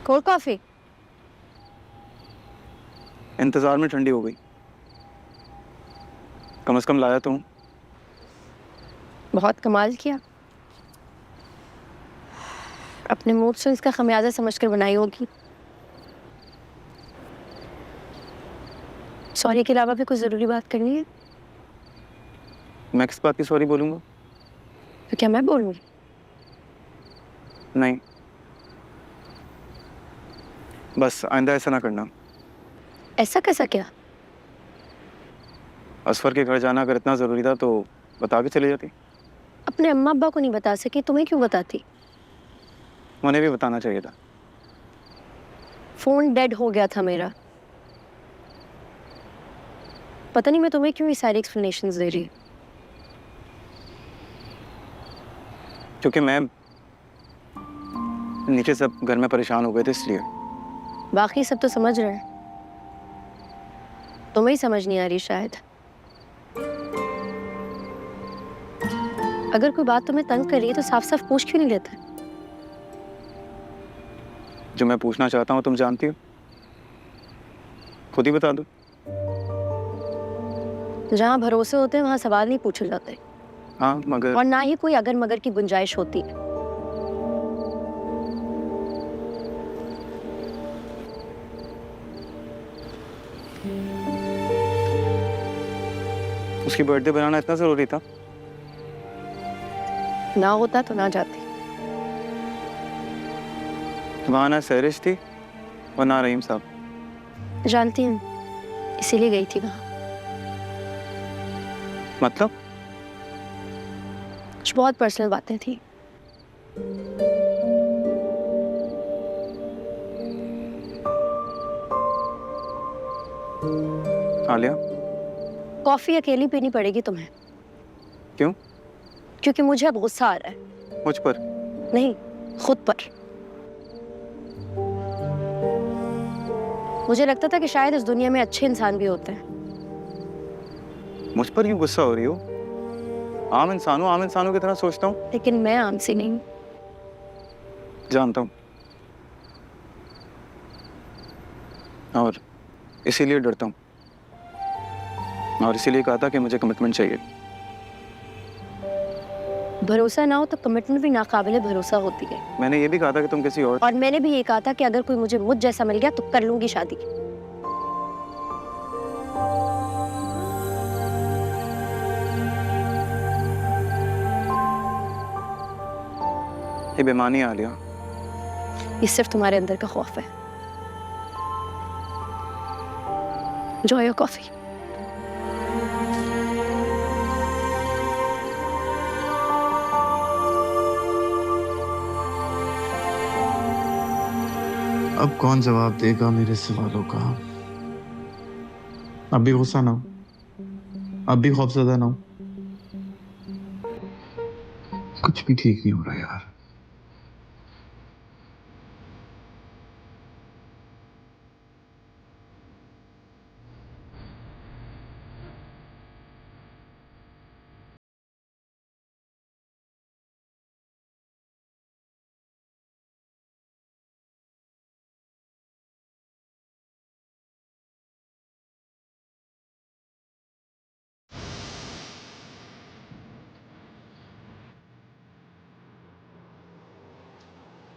Cold coffee? इंतजार में ठंडी हो गई। कम से कम लाया तो हूं। बहुत कमाल किया। अपने मूड से इसका खमियाजा समझकर बनाई होगी। सॉरी के अलावा भी कोई जरूरी बात करनी है? मैं किस बात की सॉरी बोलूंगा? तो क्या मैं बोलूंगी? नहीं, बस आइंदा ऐसा ना करना। ऐसा कैसा क्या? असफर के घर जाना अगर इतना जरूरी था तो बता के चली जाती। अपने अम्मा अब्बा को नहीं बता सकी, तुम्हें क्यों बताती? उन्हें भी बताना चाहिए था। फोन डेड हो गया था मेरा। पता नहीं मैं तुम्हें क्यों ये सारी एक्सप्लेनेशंस दे रही हूँ। क्योंकि मैं नीचे सब घर में परेशान हो गए थे इसलिए। बाकी सब तो समझ रहे हैं, तुम्हें ही समझ नहीं आ रही शायद। अगर कोई बात तुम्हें तंग कर रही है तो साफ साफ पूछ क्यों नहीं लेते? जो मैं पूछना चाहता हूँ तुम जानती हो, खुद ही बता दो। जहाँ भरोसे होते हैं वहां सवाल नहीं पूछे जाते। हाँ मगर। और ना ही कोई अगर मगर की गुंजाइश होती है। उसकी बर्थडे बनाना इतना जरूरी था? ना होता तो ना जाती। वहां ना सहरिश थी और ना रहीम साहब। जानती हूँ, इसीलिए गई थी वहां। मतलब? कुछ बहुत पर्सनल बातें थी। आलिया। कॉफी अकेली पीनी पड़ेगी तुम्हें। क्यों? क्योंकि मुझे अब गुस्सा आ रहा है। मुझ पर? नहीं, खुद पर। मुझे लगता था कि शायद इस दुनिया में अच्छे इंसान भी होते हैं। मुझ पर क्यों गुस्सा हो रही हो? आम इंसानों की तरह सोचता हूँ। लेकिन मैं आम सी नहीं। जानता हूँ, और इसीलिए डरता हूँ, और इसीलिए कहा था कि मुझे कमिटमेंट चाहिए। भरोसा ना हो तो कमिटमेंट भी नाकाबिले भरोसा होती है। मैंने ये भी कहा था कि तुम किसी और मैंने भी ये कहा था कि अगर कोई मुझ जैसा मिल गया तो कर लूंगी शादी। ये बेईमानी है आलिया। ये सिर्फ तुम्हारे अंदर का खौफ है। Enjoy your coffee. अब कौन जवाब देगा मेरे सवालों का? अब भी गुस्सा ना हो, अब भी खौफजदा ना हो। कुछ भी ठीक नहीं हो रहा यार।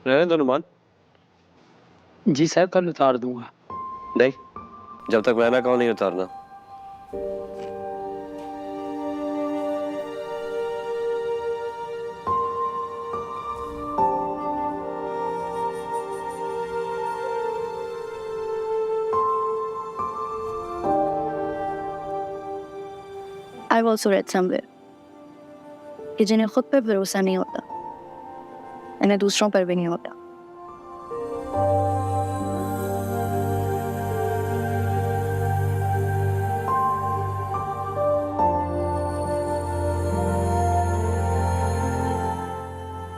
रहने दो नुमान। जी साहब, कल उतार दूंगा। नहीं, जब तक मैं ना कहूं नहीं उतारना। I've also read somewhere कि जिन्हें खुद पर भरोसा नहीं होता, इन्हें दूसरों पर भी नहीं होता।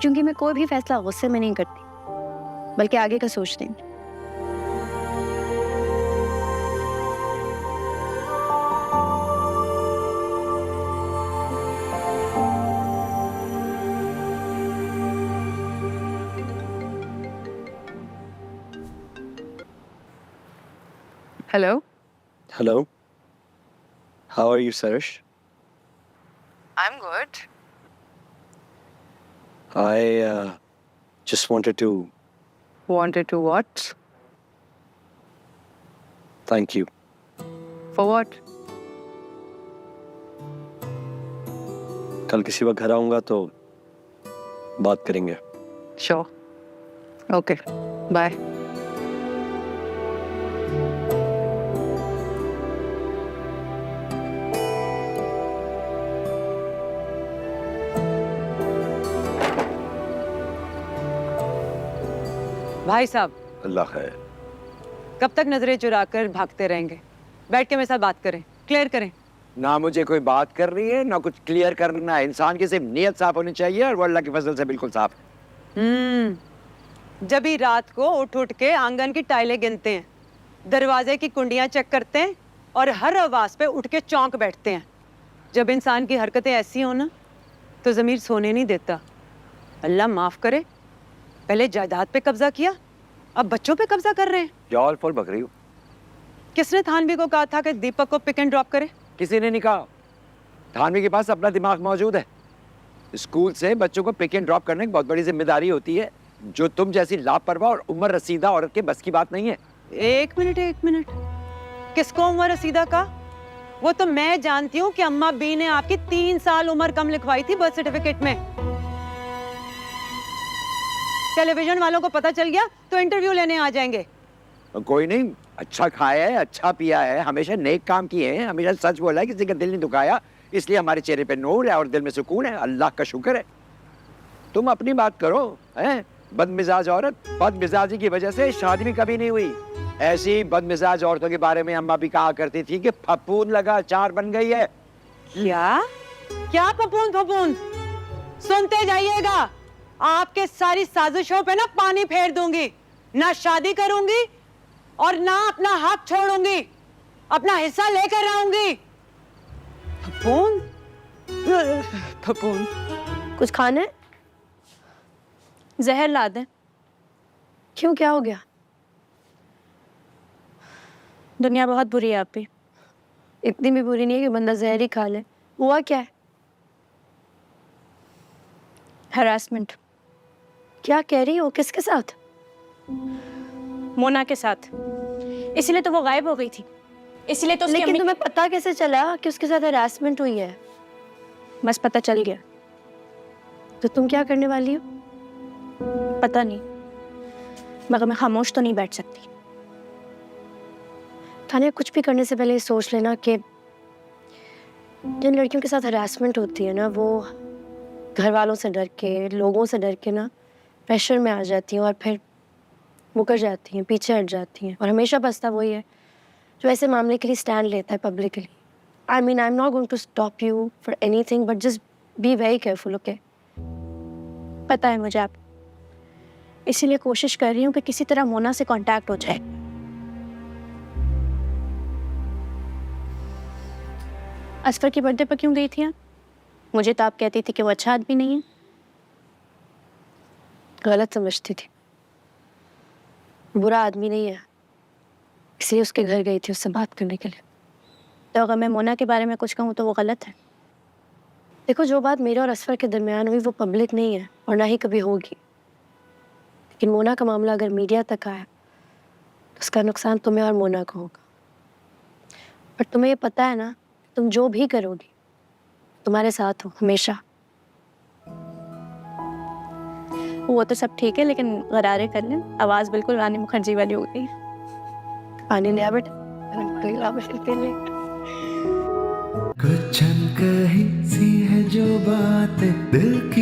क्योंकि मैं कोई भी फैसला गुस्से में नहीं करती, बल्कि आगे का सोचती हूँ। Hello? Hello. How are you, Sarish? I'm good. I just wanted to Wanted to what? thank you. For what? कल किसी वक्त घर आऊंगा तो बात करेंगे. Sure. Okay. Bye. भाई साहब, अल्लाह खैर. कब तक नजरें चुरा कर भागते रहेंगे? बैठ के मेरे साथ बात करें, क्लियर करें. ना मुझे कोई बात कर रही है ना कुछ क्लियर करना है. इंसान की सिर्फ नीयत साफ होनी चाहिए और वो अल्लाह की फजल से बिल्कुल साफ है. जब भी रात को उठ उठ के आंगन की टाइलें गिनते हैं, दरवाजे की कुंडियां चेक करते हैं और हर आवाज पे उठ के चौंक बैठते हैं. जब इंसान की हरकतें ऐसी हो ना तो ज़मीर सोने नहीं देता. अल्लाह माफ करे, पहले जायदाद पे कब्जा किया, अब बच्चों पे कब्जा कर रहे हैं. जॉल फॉल बक रही हो. किसने थानवी को कहा था कि दीपक को पिक एंड ड्रॉप करे? किसी ने नहीं कहा. थानवी के पास अपना दिमाग मौजूद है. स्कूल से बच्चों को पिक एंड ड्रॉप करने की बहुत बड़ी जिम्मेदारी होती है, जो तुम जैसी लापरवाह और उम्र रसीदा औरत के बस की बात नहीं है. एक मिनट, किसको उम्र रसीदा का? वो तो मैं जानती हूँ कि अम्मा बी ने आपकी 3 साल उम्र कम लिखवाई थी बर्थ सर्टिफिकेट में. टेलीविजन वालों को पता चल गया तो इंटरव्यू लेने आ जाएंगे. कोई नहीं, अच्छा खाया है, अच्छा पिया है, हमेशा नेक काम किए हैं, हमेशा सच बोला है, किसी का दिल नहीं दुखाया, इसलिए हमारे चेहरे पे नूर है और दिल में सुकून है. अल्लाह का शुक्र है. तुम अपनी बात करो. हैं बदमिजाज औरत, बदमिजाजी की वजह से शादी भी कभी नहीं हुई. ऐसी बदमिजाज औरतों के बारे में अम्मा भी कहा करती थी कि फपूंद लगा अचार बन गई है. क्या फपूंद? सुनते जाइएगा, आपके सारी साजिशों पे ना पानी फेर दूंगी. ना शादी करूंगी और ना अपना हक छोड़ूंगी, अपना हिस्सा लेकर आऊंगी. फपूंद कुछ खाना है? जहर ला दें. क्यों, क्या हो गया? दुनिया बहुत बुरी है आप भी. इतनी भी बुरी नहीं है कि बंदा जहर ही खा ले. हुआ क्या है? हरासमेंट. क्या कह रही हो? किसके साथ? मोना के साथ. इसीलिए तो वो गायब हो गई थी. इसीलिए तो उसकी लेकिन अम्मी... तुम्हें पता कैसे चला कि उसके साथ हरासमेंट हुई है? बस पता चल गया. तो तुम क्या करने वाली हो? पता नहीं, मगर मैं खामोश तो नहीं बैठ सकती. थाने कुछ भी करने से पहले सोच लेना कि जिन लड़कियों के साथ हरासमेंट होती है ना, वो घर वालों से डर के, लोगों से डर के ना प्रेशर में आ जाती हैं और फिर मुकर जाती हैं, पीछे हट जाती हैं. और हमेशा बसता वही है जो ऐसे मामले के लिए स्टैंड लेता है publicly. I mean, I am not going to stop you for anything, but just be very careful. Okay? पता है मुझे आप, इसीलिए कोशिश कर रही हूँ कि किसी तरह मोना से कांटेक्ट हो जाए. असफर की बर्थडे पर क्यों गई थी आप? मुझे तो आप कहती थी कि वो अच्छा आदमी नहीं है. गलत समझती थी. बुरा आदमी नहीं है, इसलिए उसके घर गई थी उससे बात करने के लिए. तो अगर मैं मोना के बारे में कुछ कहूँ तो वो गलत है? देखो, जो बात मेरे और असफर के दरमियान हुई वो पब्लिक नहीं है और ना ही कभी होगी. लेकिन मोना का मामला अगर मीडिया तक आया तो उसका नुकसान तुम्हें और मोना को होगा. पर तुम्हें ये पता है ना, तुम जो भी करोगी तुम्हारे साथ हो हमेशा. वो तो सब ठीक है, लेकिन गरारे कर लें. आवाज़ बिल्कुल रानी मुखर्जी वाली हो गई. पानी लिया बेटा, ला बेटे ले. कुछ कही सी है जो बात दिल की